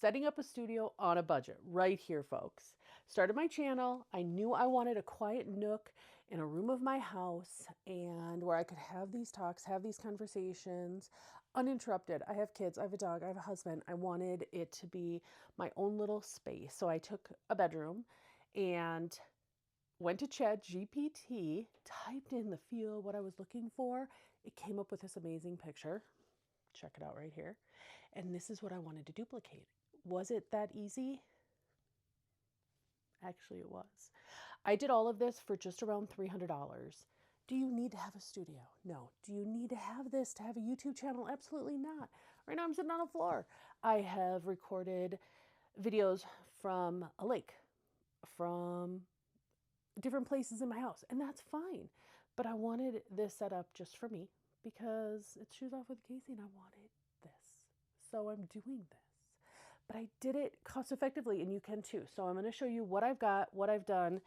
setting up a studio on a budget right here, folks. Started my channel. I knew I wanted a quiet nook in a room of my house and where I could have these talks, have these conversations uninterrupted. I have kids, I have a dog, I have a husband. I wanted it to be my own little space. So I took a bedroom and went to ChatGPT, typed in the field, what I was looking for. It came up with this amazing picture. Check it out right here. And this is what I wanted to duplicate. Was it that easy? Actually, it was. I did all of this for just around $300. Do you need to have a studio? No. Do you need to have this to have a YouTube channel? Absolutely not. Right now I'm sitting on a floor. I have recorded videos from a lake, from different places in my house, and that's fine. But I wanted this set up just for me because it's Shoes Off with Casey and I wanted this. So I'm doing this. But I did it cost effectively, and you can too. So I'm going to show you what I've got, what I've done,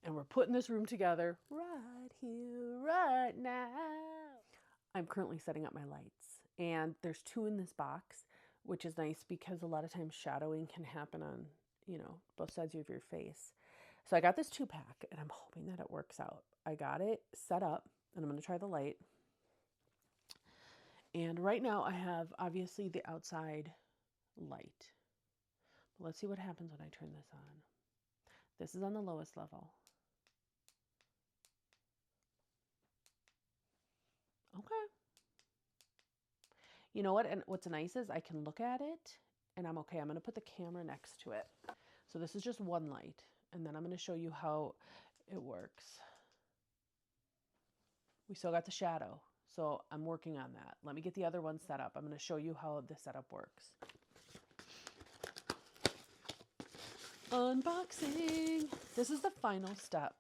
and we're putting this room together right here, right now. I'm currently setting up my lights, and there's 2 in this box, which is nice because a lot of times shadowing can happen on, both sides of your face. So I got this 2-pack, and I'm hoping that it works out. I got it set up, and I'm going to try the light. And right now I have obviously the outside light. But let's see what happens when I turn this on. This is on the lowest level. Okay. You know what? And what's nice is I can look at it and I'm okay. I'm going to put the camera next to it. So this is just one light. And then I'm going to show you how it works. We still got the shadow. So I'm working on that. Let me get the other one set up. I'm going to show you how the setup works. Unboxing. This is the final step.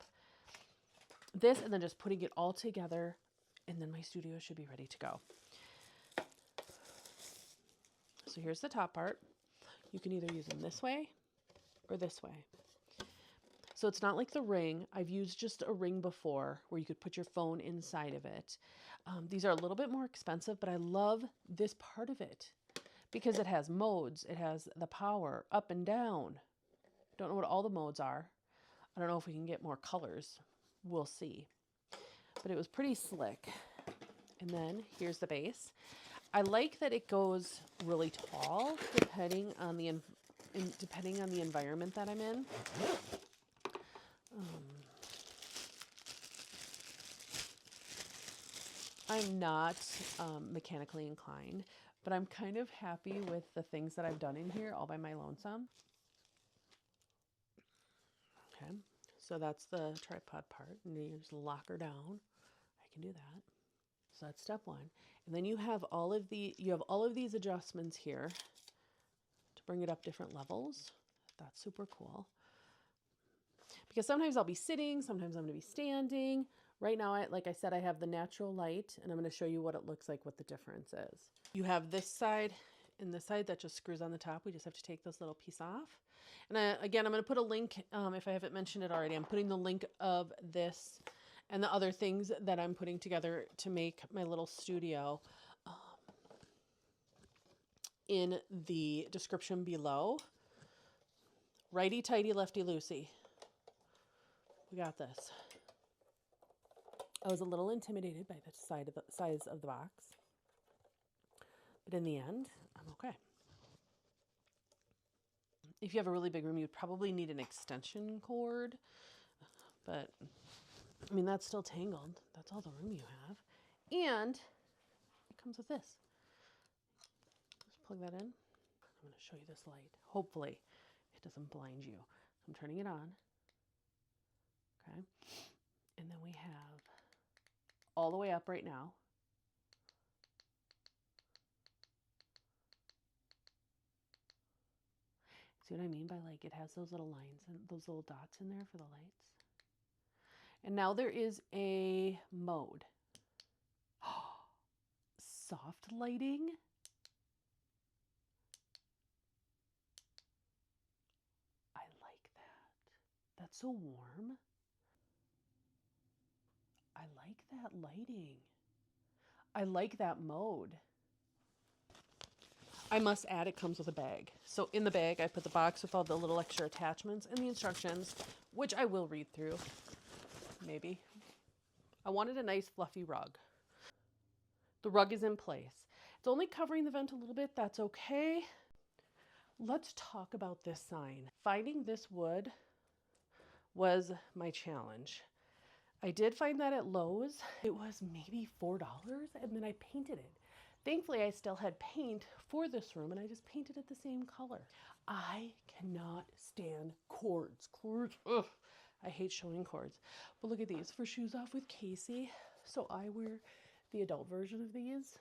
This and then just putting it all together, and then my studio should be ready to go. So here's the top part. You can either use them this way or this way. So it's not like the ring. I've used just a ring before where you could put your phone inside of it. These are a little bit more expensive, but I love this part of it because it has modes. It has the power up and down. Don't know what all the modes are. I don't know if we can get more colors. We'll see. But it was pretty slick. And then here's the base. I like that it goes really tall depending on the environment that I'm in. I'm not mechanically inclined, but I'm kind of happy with the things that I've done in here all by my lonesome. Okay, so that's the tripod part, and you just lock her down. I can do that. So that's step 1. And then you have all of these adjustments here to bring it up different levels. That's super cool. Because sometimes I'll be sitting, sometimes I'm going to be standing. Right now, like I said, I have the natural light, and I'm going to show you what it looks like, what the difference is. You have this side and this side that just screws on the top. We just have to take this little piece off. And again, I'm going to put a link, if I haven't mentioned it already, I'm putting the link of this and the other things that I'm putting together to make my little studio in the description below. Righty tighty, lefty loosey. We got this. I was a little intimidated by the size of the box, but in the end, I'm okay. If you have a really big room, you'd probably need an extension cord, but I mean, that's still tangled. That's all the room you have. And it comes with this. Just plug that in. I'm going to show you this light. Hopefully it doesn't blind you. So I'm turning it on. Okay. And then we have all the way up right now. See what I mean by like it has those little lines and those little dots in there for the lights? And now there is a mode. Soft lighting. I like that. That's so warm. I like that lighting. I like that mode. I must add, it comes with a bag. So in the bag, I put the box with all the little extra attachments and the instructions, which I will read through, maybe. I wanted a nice fluffy rug. The rug is in place. It's only covering the vent a little bit. That's okay. Let's talk about this sign. Finding this wood was my challenge. I did find that at Lowe's. It was maybe $4, and then I painted it. Thankfully, I still had paint for this room, and I just painted it the same color. I cannot stand cords. Cords, ugh. I hate showing cords. But look at these, for shoes off with Casey. So I wear the adult version of these.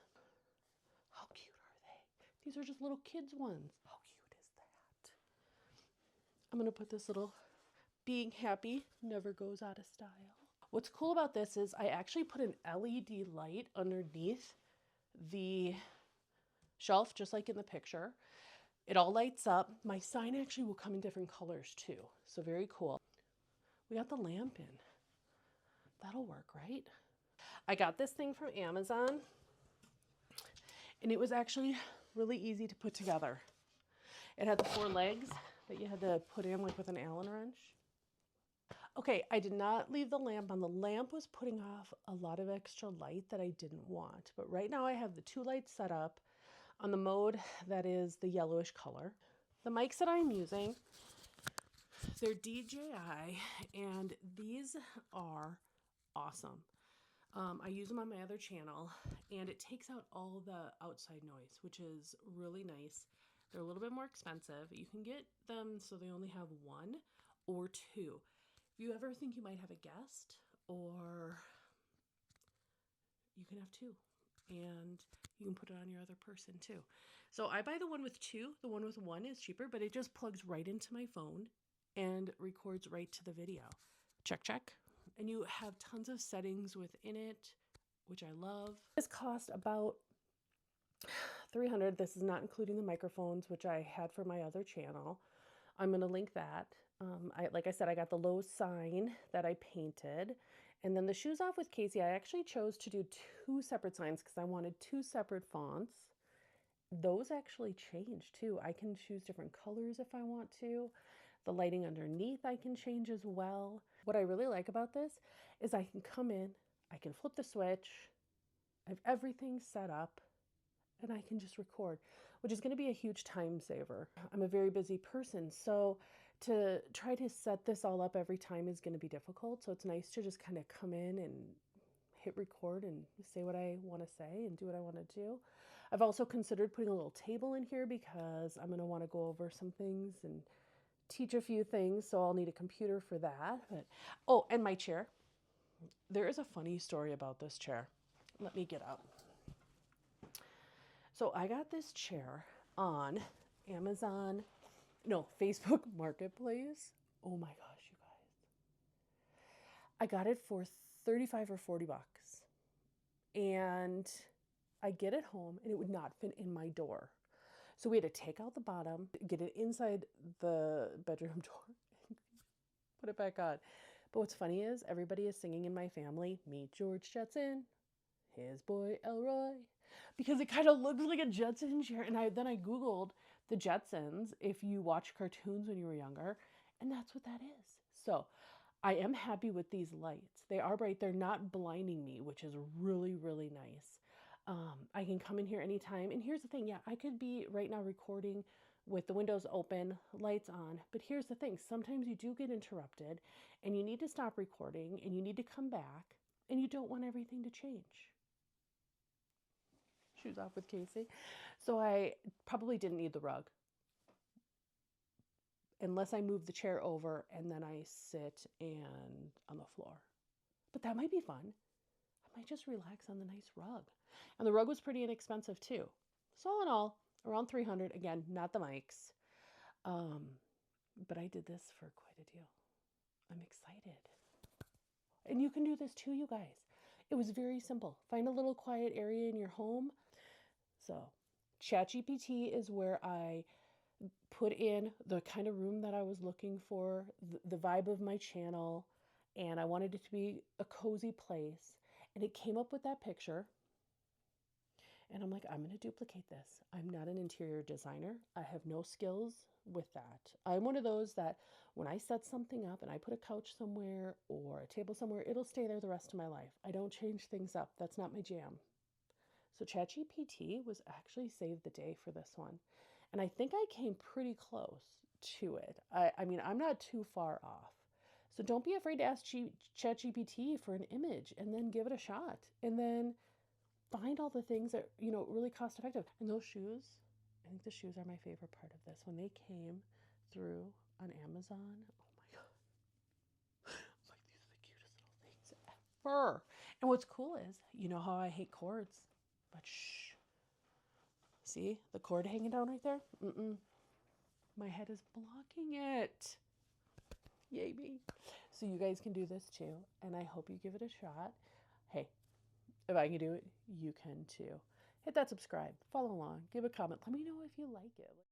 How cute are they? These are just little kids ones. How cute is that? I'm gonna put this little being happy never goes out of style. What's cool about this is I actually put an LED light underneath the shelf, just like in the picture. It all lights up. My sign actually will come in different colors too. So very cool. We got the lamp in. That'll work, right? I got this thing from Amazon, and it was actually really easy to put together. It had the 4 legs that you had to put in like with an Allen wrench. Okay, I did not leave the lamp on. The lamp was putting off a lot of extra light that I didn't want. But right now I have the 2 lights set up on the mode that is the yellowish color. The mics that I'm using, they're DJI, and these are awesome. I use them on my other channel, and it takes out all the outside noise, which is really nice. They're a little bit more expensive. You can get them so they only have 1 or 2. If you ever think you might have a guest, or you can have 2, and you can put it on your other person too. So I buy the one with 2. The one with 1 is cheaper, but it just plugs right into my phone and records right to the video. Check, check. And you have tons of settings within it, which I love. This cost about $300. This is not including the microphones, which I had for my other channel. I'm going to link that. Like I said, I got the Lowe's sign that I painted. And then the shoes off with Casey, I actually chose to do 2 separate signs because I wanted 2 separate fonts. Those actually change too. I can choose different colors if I want to. The lighting underneath I can change as well. What I really like about this is I can come in, I can flip the switch, I have everything set up, and I can just record, which is going to be a huge time saver. I'm a very busy person, so to try to set this all up every time is going to be difficult. So it's nice to just kind of come in and hit record and say what I want to say and do what I want to do. I've also considered putting a little table in here because I'm going to want to go over some things and teach a few things, so I'll need a computer for that. But oh, and my chair. There is a funny story about this chair. Let me get up. So I got this chair on Amazon, no, Facebook Marketplace. Oh my gosh, you guys. I got it for 35 or 40 bucks. And I get it home and it would not fit in my door. So we had to take out the bottom, get it inside the bedroom door, put it back on. But what's funny is everybody is singing in my family, "Meet George Jetson, his boy Elroy," because it kind of looks like a Jetson chair. And then I Googled the Jetsons, if you watch cartoons when you were younger, and that's what that is. So I am happy with these lights. They are bright. They're not blinding me, which is really, really nice. I can come in here anytime. And here's the thing. Yeah, I could be right now recording with the windows open, lights on. But here's the thing. Sometimes you do get interrupted and you need to stop recording and you need to come back and you don't want everything to change. Shoes off with Casey. So I probably didn't need the rug unless I move the chair over and then I sit and on the floor. But that might be fun. I might just relax on the nice rug. And the rug was pretty inexpensive too. So all in all, around $300. Again, not the mics. But I did this for quite a deal. I'm excited. And you can do this too, you guys. It was very simple. Find a little quiet area in your home. So ChatGPT is where I put in the kind of room that I was looking for, the vibe of my channel, and I wanted it to be a cozy place. And it came up with that picture. And I'm like, I'm going to duplicate this. I'm not an interior designer. I have no skills with that. I'm one of those that when I set something up and I put a couch somewhere or a table somewhere, it'll stay there the rest of my life. I don't change things up. That's not my jam. So ChatGPT was actually saved the day for this one. And I think I came pretty close to it. I mean, I'm not too far off. So don't be afraid to ask ChatGPT for an image and then give it a shot. And then find all the things that, really cost effective. And those shoes, I think the shoes are my favorite part of this. When they came through on Amazon, oh my God. I'm like, these are the cutest little things ever. And what's cool is, you know how I hate cords? But shh. See the cord hanging down right there? My head is blocking it. Yay me. So you guys can do this too. And I hope you give it a shot. Hey, if I can do it, you can too. Hit that subscribe, follow along, give a comment. Let me know if you like it.